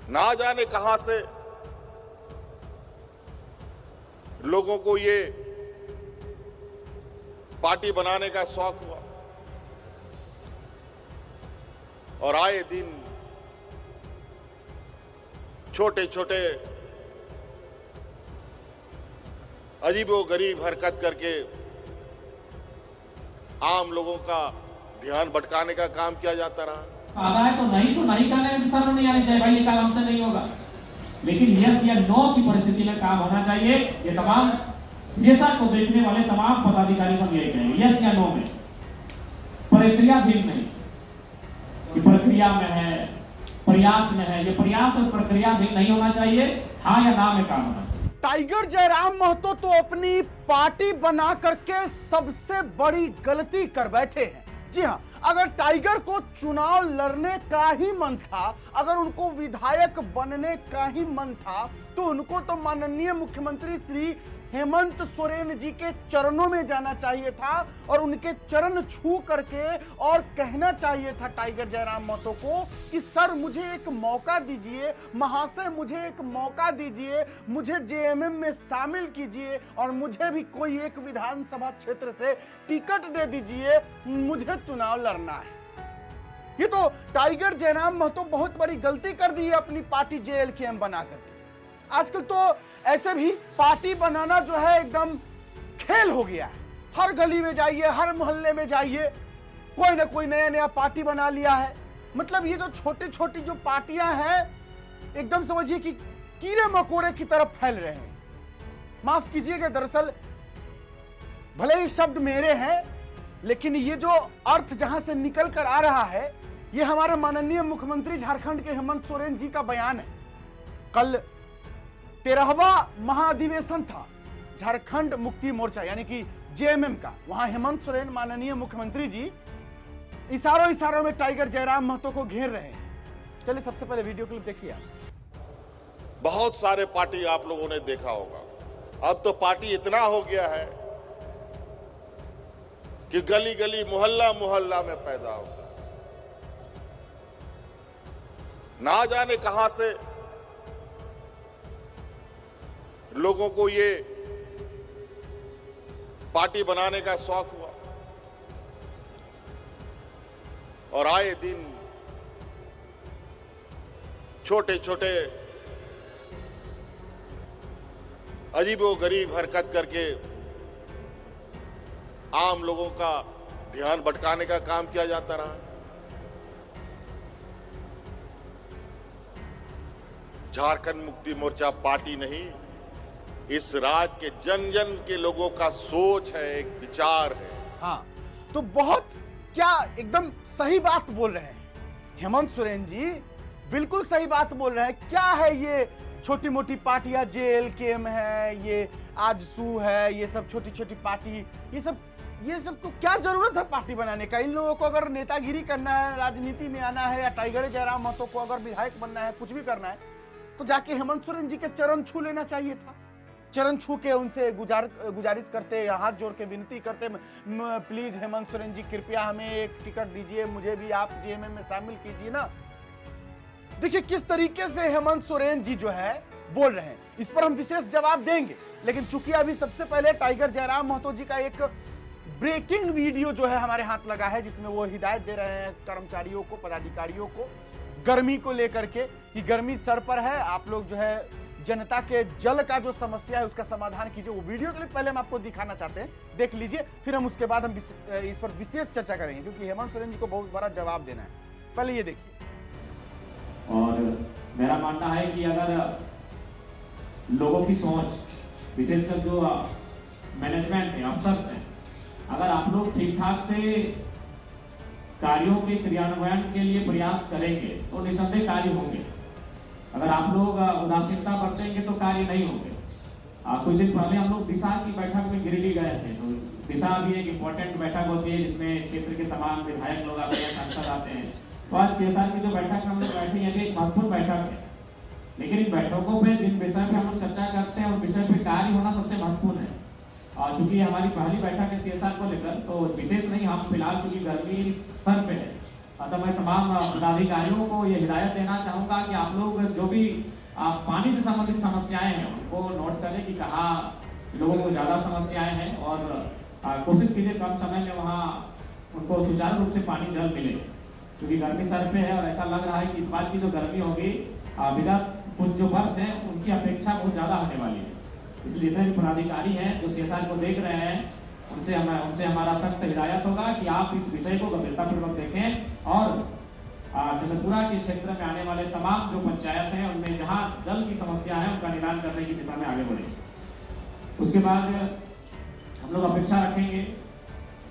ना जाने कहां से लोगों को ये पार्टी बनाने का शौक हुआ और आए दिन छोटे छोटे अजीबोगरीब हरकत करके आम लोगों का ध्यान भटकाने का काम किया जाता रहा। आधा है तो नहीं कहने में शर्म नहीं आनी चाहिए भाई, ये काम हमसे नहीं होगा। लेकिन यस या नो की परिस्थिति में काम होना चाहिए। ये तमाम सीएसआर को देखने वाले तमाम पदाधिकारी सब यही कहेंगे, यस या नो में, प्रक्रियाधीन नहीं कि प्रक्रिया में है, प्रयास में है। ये प्रयास और प्रक्रियाधीन नहीं होना चाहिए, हाँ या ना में काम होना चाहिए। टाइगर जयराम महतो तो अपनी पार्टी बना करके सबसे बड़ी गलती कर बैठे हैं। जी हां, अगर टाइगर को चुनाव लड़ने का ही मन था, अगर उनको विधायक बनने का ही मन था, तो उनको तो माननीय मुख्यमंत्री श्री हेमंत सोरेन जी के चरणों में जाना चाहिए था और उनके चरण छू करके और कहना चाहिए था टाइगर जयराम महतो को कि सर मुझे एक मौका दीजिए, महाशय मुझे एक मौका दीजिए, मुझे जेएमएम में शामिल कीजिए और मुझे भी कोई एक विधानसभा क्षेत्र से टिकट दे दीजिए, मुझे चुनाव लड़ना है। ये तो टाइगर जयराम महतो बहुत बड़ी गलती कर दी है अपनी पार्टी जेएलकेएम बना करके। आजकल तो ऐसे भी पार्टी बनाना जो है एकदम खेल हो गया है। हर गली में जाइए, हर मोहल्ले में जाइए, कोई ना कोई नया नया पार्टी बना लिया है। मतलब ये जो छोटी छोटी जो पार्टियां हैं, एकदम समझिए कि कीड़े मकोड़े की तरफ फैल रहे हैं। माफ कीजिएगा, दरअसल भले ही शब्द मेरे हैं, लेकिन ये जो अर्थ जहां से निकल कर आ रहा है, ये हमारे माननीय मुख्यमंत्री झारखंड के हेमंत सोरेन जी का बयान है। कल 13वां महाधिवेशन था झारखंड मुक्ति मोर्चा यानी कि जेएमएम का। वहां हेमंत सोरेन माननीय मुख्यमंत्री जी इशारों में टाइगर जयराम महतो को घेर रहे हैं। चलिए सबसे पहले वीडियो क्लिप देखिए। बहुत सारे पार्टी आप लोगों ने देखा होगा, अब तो पार्टी इतना हो गया है कि गली गली मोहल्ला मोहल्ला में पैदा होगा। ना जाने कहां से लोगों को ये पार्टी बनाने का शौक हुआ और आए दिन छोटे छोटे अजीबोगरीब हरकत करके आम लोगों का ध्यान भटकाने का काम किया जाता रहा। झारखंड मुक्ति मोर्चा पार्टी नहीं, इस राज्य के जन जन के लोगों का सोच है, एक विचार है। हाँ, तो बहुत क्या एकदम सही बात बोल रहे हैं हेमंत सोरेन जी, बिल्कुल सही बात बोल रहे हैं। क्या है ये छोटी मोटी पार्टियां, जेएलकेएम है, ये आजसू है, ये सब छोटी छोटी पार्टी, ये सब को क्या जरूरत है पार्टी बनाने का? इन लोगों को अगर नेतागिरी करना है, राजनीति में आना है, या टाइगर जयराम महतो को अगर विधायक बनना है, कुछ भी करना है, तो जाके हेमंत सोरेन जी के चरण छू लेना चाहिए था। चरण छू के उनसे गुजारिश करते या हाथ जोड़ के विनती करते, प्लीज हेमंत सोरेन जी कृपया हमें एक टिकट दीजिए, मुझे भी आप जेएमएम में शामिल कीजिए ना। देखिए किस तरीके से हेमंत सोरेन जी जो है बोल रहे हैं, इस पर हम विशेष जवाब देंगे। लेकिन चूंकि अभी सबसे पहले टाइगर जयराम महतो जी का एक ब्रेकिंग वीडियो जो है हमारे हाथ लगा है, जिसमें वो हिदायत दे रहे हैं कर्मचारियों को, पदाधिकारियों को, गर्मी को लेकर के कि गर्मी सर पर है, आप लोग जो है जनता के जल का जो समस्या है उसका समाधान कीजिए। वो वीडियो के लिए पहले हम आपको दिखाना चाहते हैं, देख लीजिए, फिर हम उसके बाद हम इस पर विशेष चर्चा करेंगे, क्योंकि हेमंत सोरेन जी को बहुत बड़ा जवाब देना है। पहले ये देखिए। और मेरा मानना है कि अगर लोगों की सोच, विशेषकर जो मैनेजमेंट है, अफसर हैं, अगर आप लोग ठीक ठाक से कार्यों के क्रियान्वयन के लिए प्रयास करेंगे तो निसंदेह कार्य होंगे। अगर आप लोग उदासीनता बरतेंगे तो कार्य नहीं होंगे। कुछ दिन पहले हम लोग दिशा की बैठक में गिरिडीह गए थे, तो दिशा भी एक इम्पोर्टेंट बैठक होती है जिसमें क्षेत्र के तमाम विधायक लोग आते हैं, सांसद आते हैं। तो आज सीएसआर की जो बैठक में हम लोग बैठे हैं, एक महत्वपूर्ण बैठक है, लेकिन इन बैठकों पे जिन विषय पे हम लोग चर्चा करते हैं उन विषय पे कार्य होना सबसे महत्वपूर्ण है। और चूंकि हमारी पहली बैठक है सीएसआर को लेकर, तो विशेष नहीं, हम फिलहाल चूंकि गर्मी सर पे है, अतः मैं तमाम पदाधिकारियों को ये हिदायत देना चाहूँगा कि आप लोग जो भी पानी से संबंधित समस्याएं हैं उनको नोट करें कि कहाँ लोगों को ज़्यादा समस्याएं हैं, और कोशिश कीजिए कम समय में वहाँ उनको सुचारू रूप से पानी जल मिले, क्योंकि गर्मी सर पे है और ऐसा लग रहा है कि इस बार की जो गर्मी होगी विगत कुछ जो वर्ष हैं उनकी अपेक्षा बहुत ज़्यादा होने वाली है। इसलिए जितने भी पदाधिकारी हैं जो CSR को देख रहे हैं उनसे हमारा सख्त हिदायत होगा कि आप इस विषय को गंभीरतापूर्वक देखें और चंद्रपुरा के क्षेत्र में आने वाले तमाम जो पंचायत हैं उनमें जहाँ जल की समस्या है उनका निदान करने की दिशा में आगे बढ़े। उसके बाद हम लोग अपेक्षा रखेंगे,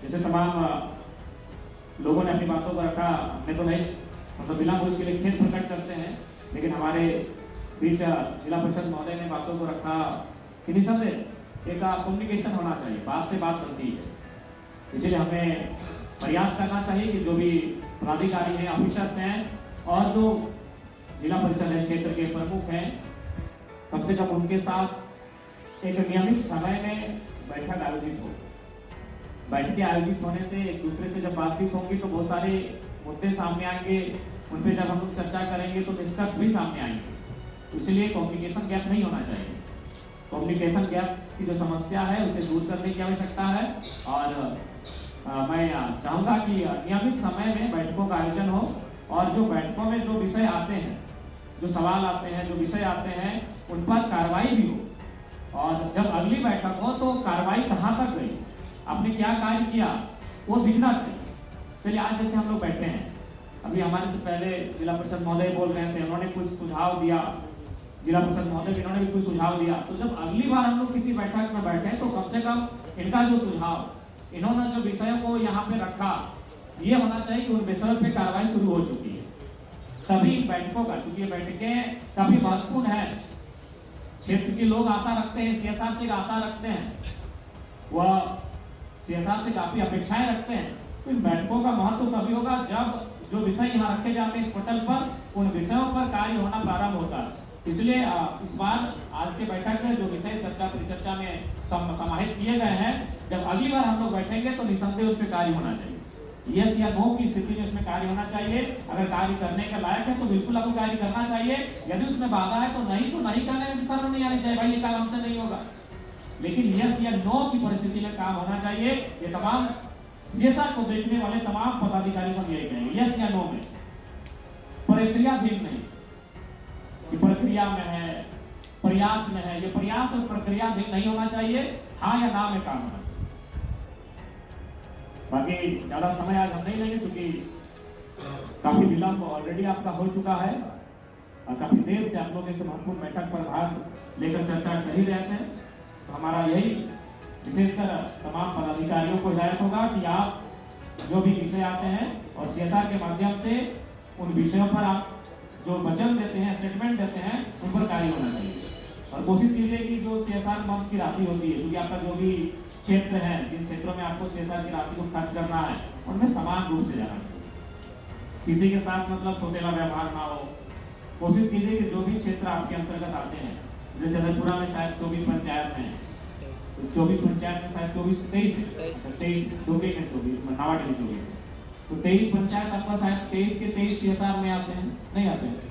जैसे तमाम लोगों ने अपनी बातों को रखा, हमने तो नहीं मतलब बिना उसके लिए खेद प्रकट करते हैं, लेकिन हमारे बीच जिला परिषद महोदय ने बातों को रखा कि निसंदेह एक कम्युनिकेशन होना चाहिए, बात से बात बनती है। इसीलिए हमें प्रयास करना चाहिए कि जो भी पदाधिकारी हैं, ऑफिसर्स हैं और जो जिला परिषद है, क्षेत्र के प्रमुख हैं, कम से कम उनके साथ एक नियमित समय में बैठक आयोजित हो। बैठकें आयोजित होने से एक दूसरे से जब बातचीत होगी तो बहुत सारे मुद्दे सामने आएंगे, उन पर जब हम लोग चर्चा करेंगे तो निष्कर्ष भी सामने आएंगे। तो इसलिए कम्युनिकेशन गैप नहीं होना चाहिए। कम्युनिकेशन गैप की जो समस्या है उसे दूर करने की आवश्यकता है, और मैं चाहूँगा कि नियमित समय में बैठकों का आयोजन हो, और जो बैठकों में जो विषय आते हैं, जो सवाल आते हैं, जो विषय आते हैं, उन पर कार्रवाई भी हो, और जब अगली बैठक हो तो कार्रवाई कहाँ तक गई, आपने क्या कार्य किया, वो दिखना चाहिए। चलिए आज जैसे हम लोग बैठे हैं, अभी हमारे से पहले जिला परिषद महोदय बोल रहे थे, उन्होंने कुछ सुझाव दिया, जिला परिषद महोदय इन्होंने भी कुछ सुझाव दिया। तो जब अगली बार हम लोग किसी बैठक में बैठे तो कम से कम इनका जो सुझाव, इन्होंने जो विषयों को यहाँ पे रखा, ये होना चाहिए कि उन विषयों पे कार्रवाई शुरू हो चुकी है। तभी बैठकों का, चूंकि ये बैठकें काफी महत्वपूर्ण है, क्षेत्र के लोग आशा रखते हैं, CSR से आशा रखते हैं, वह CSR से काफी अपेक्षाएं रखते हैं। तो इन बैठकों का महत्व तभी होगा जब जो विषय यहाँ रखे जाते हैं इस पटल पर, उन विषयों पर कार्य होना प्रारंभ होता है। इसलिए इस बार आज के बैठक में जो विषय चर्चा परिचर्चा में समाहित किए गए हैं, जब अगली बार हम लोग बैठेंगे तो निसंदेह उस पर कार्य होना चाहिए। यस या नो की स्थिति में उसमें कार्य होना चाहिए। अगर कार्य करने के लायक है तो बिल्कुल आपको कार्य करना चाहिए, यदि उसमें बाधा है तो नहीं करने में शर्म नहीं आनी चाहिए, भाई ये काम हमसे नहीं होगा। लेकिन यस या नो की परिस्थिति में काम होना चाहिए। ये तमाम CSR को देखने वाले तमाम पदाधिकारी सब यही कहेंगे, यस या नो में, प्रक्रिया भी नहीं कि प्रक्रिया में है, प्रयास में है। ये प्रयास और प्रक्रिया भी नहीं होना चाहिए, हाँ या ना में काम होना चाहिए। बाकी ज्यादा समय आज हम नहीं लेंगे क्योंकि काफी विलंब ऑलरेडी आपका हो चुका है और काफी देर से आप लोग इस महत्वपूर्ण बैठक पर भाग लेकर चर्चा कर ही रहे थे। तो हमारा यही विशेषकर तमाम पदाधिकारियों को हिदायत होगा कि आप जो भी विषय आते हैं और CSR के माध्यम से उन विषयों पर आप जो वचन देते हैं, स्टेटमेंट देते हैं, उन पर कार्य होना चाहिए। और कोशिश कीजिए कि जो CSR मंथ की राशि होती है, क्योंकि आपका जो भी क्षेत्र है, जिन क्षेत्रों में आपको CSR की राशि को खर्च करना है, उनमें समान रूप से जाना चाहिए। किसी के साथ मतलब सोतेला व्यवहार ना हो। कोशिश कीजिए कि जो भी क्षेत्र आपके अंतर्गत आते हैं, जैसे चंद्रपुरा में शायद 24 पंचायत हैं, 24 पंचायत में शायद 23 डोगरी में 24, नावाटी में 24, तो 23 पंचायत आपका शायद 23 के 23 CSR में आते हैं, नहीं आते हैं।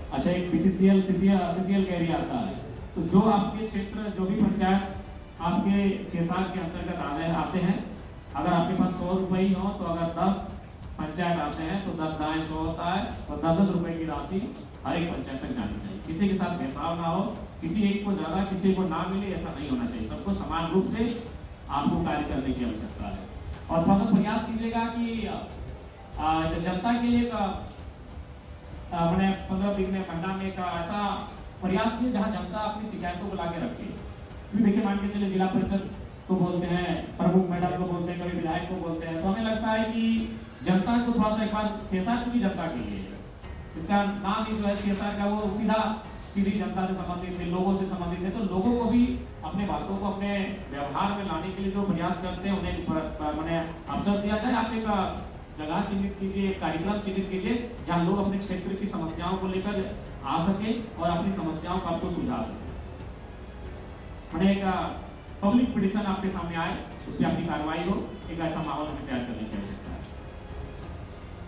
अच्छा, एक CCL का एरिया आता है, तो जो आपके क्षेत्र, जो भी पंचायत आपके CSR के अंतर्गत आते हैं, अगर आपके पास 100 रुपए ही हो तो अगर 10 पंचायत आते हैं तो 10 दाएं 100 होता है, और 10 रुपए की राशि हर एक पंचायत तक जानी चाहिए। किसी के साथ भेदभाव ना हो, किसी एक को ज्यादा किसी को ना मिले, ऐसा नहीं होना चाहिए। सबको समान रूप से आपको कार्य करने की आवश्यकता है। और थोड़ा सा प्रयास कीजिएगा कि जनता के लिए मैंने 15 दिन में पन्ना में एक ऐसा प्रयास किया जहां जनता अपनी शिकायतों को लाके रखे। फिर देखिए, मान के चले जिला परिषद को बोलते हैं, प्रमुख मैडम को बोलते हैं, कभी विधायक को बोलते हैं, तो हमें लगता है कि जनता को थोड़ा सा एक बार CSR चूंकि जनता के लिए, इसका नाम ही जो है CSR का, वो सीधी जनता से संबंधित है, लोगों से संबंधित है। तो लोगों को भी अपने बातों को अपने व्यवहार में लाने के लिए जो प्रयास करते हैं उन्हें मैंने अवसर दिया जाए। आप एक जगह चिन्हित कीजिए, कार्यक्रम चिन्हित कीजिए जहां लोग अपने क्षेत्र की समस्याओं को लेकर आ सके और अपनी समस्याओं को आपको सुलझा सके। मैंने एक पब्लिक पिटीशन आपके सामने आए, उस पर अपनी कार्रवाई हो, एक ऐसा माहौल हमें तैयार करने की आवश्यकता है।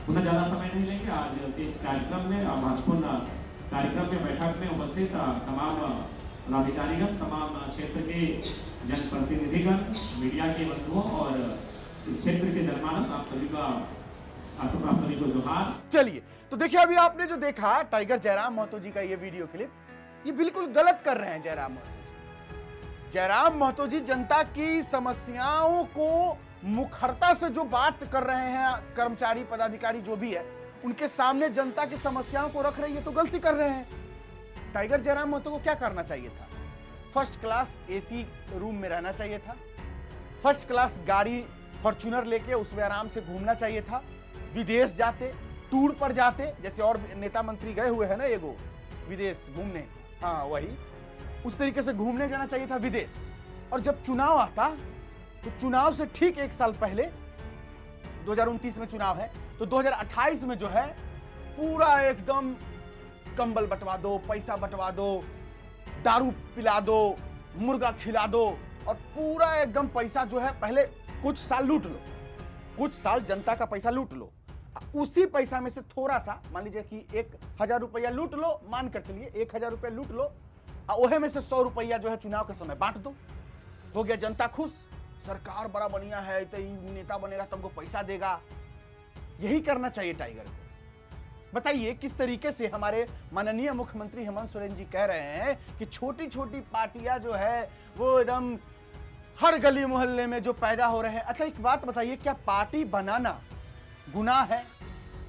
पुनः ज्यादा समय नहीं लेंगे। आज इस कार्यक्रम में महत्वपूर्ण कार्यक्रम में बैठक में उपस्थित तमाम पदाधिकारीगण, तमाम क्षेत्र के जनप्रतिनिधिगण, मीडिया के बंधुओं और इस क्षेत्र के जनमानस, आप सभी को जोहार। चलिए, तो देखिए अभी आपने जो देखा टाइगर जयराम महतो जी का ये वीडियो क्लिप, ये बिल्कुल गलत कर रहे हैं जयराम महतो जी। जयराम महतो जी जनता की समस्याओं को मुखरता से जो बात कर रहे हैं, कर्मचारी पदाधिकारी जो भी है उनके सामने जनता की समस्याओं को रख रहे हैं, ये तो गलती कर रहे हैं। टाइगर जयराम महतो को क्या करना चाहिए था? फर्स्ट क्लास एसी रूम में रहना चाहिए था, फर्स्ट क्लास गाड़ी फॉर्च्यूनर लेके उसमें आराम से घूमना चाहिए था, विदेश जाते, टूर पर जाते, जैसे और नेता मंत्री गए हुए हैं ना एगो विदेश घूमने, हाँ वही उस तरीके से घूमने जाना चाहिए था विदेश। और जब चुनाव आता तो चुनाव से ठीक एक साल पहले 2029 में चुनाव है, तो 2028 में जो है पूरा एकदम कंबल बंटवा दो, पैसा बंटवा दो, दारू पिला दो, मुर्गा खिला दो और पूरा एकदम पैसा जो है पहले कुछ साल लूट लो, कुछ साल जनता का पैसा लूट लो, उसी पैसा में से थोड़ा सा मान लीजिए कि 1000 रुपया लूट लो, मानकर चलिए 1000 रुपया लूट लो, ओहे में से 100 रुपया जो है चुनाव के समय बांट दो, हो गया जनता खुश, सरकार बड़ा बढ़िया है, तो नेता बनेगा तुमको पैसा देगा। यही करना चाहिए टाइगर को। बताइए किस तरीके से हमारे माननीय मुख्यमंत्री हेमंत सोरेन जी कह रहे हैं कि छोटी छोटी पार्टियां जो है वो एकदम हर गली मोहल्ले में जो पैदा हो रहे हैं। अच्छा एक बात बताइए, क्या पार्टी बनाना गुनाह है?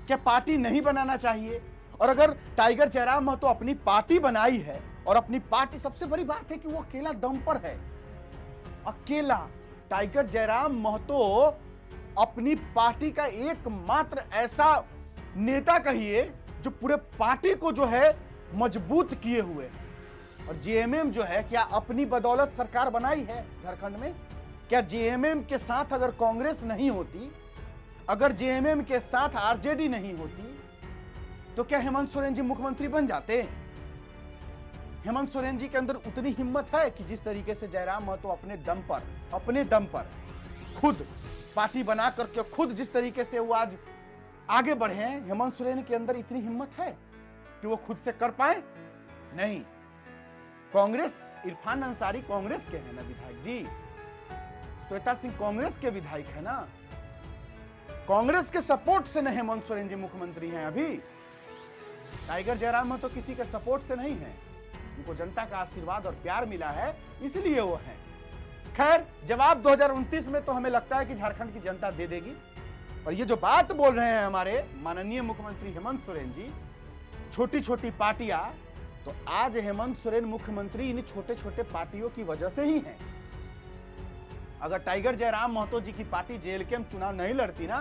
क्या पार्टी नहीं बनाना चाहिए? और अगर टाइगर जयराम महतो अपनी पार्टी बनाई है और अपनी पार्टी, सबसे बड़ी बात है कि वो अकेला दम पर है, अकेला टाइगर जयराम महतो अपनी पार्टी का एकमात्र ऐसा नेता कहिए जो पूरे पार्टी को जो है मजबूत किए हुए हैं। और जेएमएम जो है क्या अपनी बदौलत सरकार बनाई है झारखंड में? क्या जेएमएम के साथ अगर कांग्रेस नहीं होती, अगर जेएमएम के साथ आरजेडी नहीं होती, तो क्या हेमंत सोरेन जी मुख्यमंत्री बन जाते? हेमंत सोरेन जी के अंदर उतनी हिम्मत है कि जिस तरीके से जयराम महतो अपने दम पर खुद पार्टी बना करके खुद जिस तरीके से वो आज आगे बढ़े हैं, हेमंत सोरेन के अंदर इतनी हिम्मत है कि वो खुद से कर पाए? नहीं। कांग्रेस, इरफान अंसारी कांग्रेस के हैं ना विधायक जी, श्वेता सिंह कांग्रेस के विधायक है ना, कांग्रेस के सपोर्ट से न हेमंत सोरेन जी मुख्यमंत्री हैं अभी। टाइगर जयराम महतो किसी के सपोर्ट से नहीं है, उनको जनता का आशीर्वाद और प्यार मिला है, इसलिए वो हैं। खैर जवाब 2029 में तो हमें लगता है कि झारखंड की जनता दे देगी। और ये जो बात बोल रहे हैं हमारे माननीय मुख्यमंत्री हेमंत सोरेन जी, छोटी छोटी पार्टियां, तो आज हेमंत सोरेन मुख्यमंत्री इन छोटे छोटे पार्टियों की वजह से ही हैं। अगर टाइगर जयराम महतो जी की पार्टी जेएलकेएम चुनाव नहीं लड़ती ना,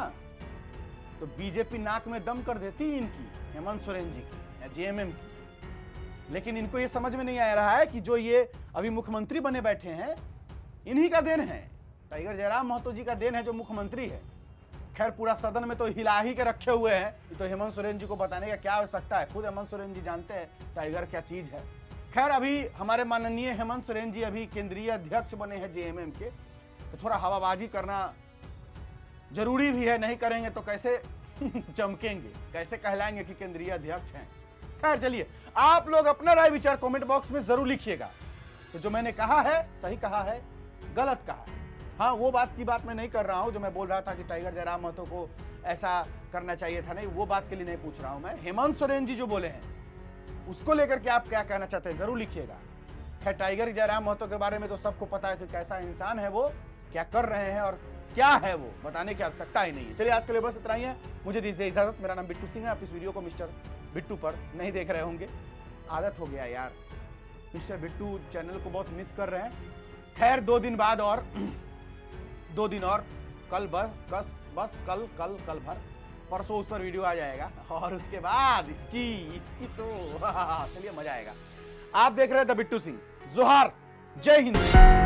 तो बीजेपी नाक में दम कर देती इनकी, हेमंत सोरेन जी की या जेएमएम की। लेकिन इनको ये समझ में नहीं आ रहा है कि जो ये अभी मुख्यमंत्री बने बैठे हैं इन्हीं का देन है, टाइगर जयराम महतो जी का देन है जो मुख्यमंत्री है। खैर पूरा सदन में तो हिला ही के रखे हुए हैं, ये तो हेमंत सोरेन जी को बताने का क्या आवश्यकता है, खुद हेमंत सोरेन जी जानते हैं टाइगर क्या चीज है। खैर अभी हमारे माननीय हेमंत सोरेन जी अभी केंद्रीय अध्यक्ष बने हैं जेएमएम के, तो थोड़ा हवाबाजी करना जरूरी भी है, नहीं करेंगे तो कैसे चमकेंगे, कैसे कहलाएंगे कि केंद्रीय अध्यक्ष हैं। खैर चलिए, आप लोग अपना राय विचार कमेंट बॉक्स में जरूर लिखिएगा। तो जो मैंने कहा है सही कहा है, गलत कहा है, हाँ वो बात की बात मैं नहीं कर रहा हूं जो मैं बोल रहा था कि टाइगर जयराम महतो को ऐसा करना चाहिए था, नहीं वो बात के लिए नहीं पूछ रहा हूं मैं। हेमंत सोरेन जी जो बोले हैं उसको लेकर के आप क्या कहना चाहते हैं जरूर लिखिएगा। खैर टाइगर जयराम महतो के बारे में तो सबको पता है कि कैसा इंसान है वो, क्या कर रहे हैं और क्या है वो, बताने की आवश्यकता ही नहीं है। चलिए आज के लिए बस इतना ही है, मुझे दीजिए इजाजत। मेरा नाम बिट्टू सिंह है, आप इस वीडियो को मिस्टर बिट्टू पर नहीं देख रहे होंगे, आदत हो गया यार, मिस्टर बिट्टू चैनल को बहुत मिस कर रहे हैं। खैर 2 दिन बाद और 2 दिन और, कल बस कल भर परसों उस पर वीडियो आ जाएगा और उसके बाद इसकी तो चलिए मजा आएगा। आप देख रहे हैं द बिट्टू सिंह। जोहार, जय हिंद।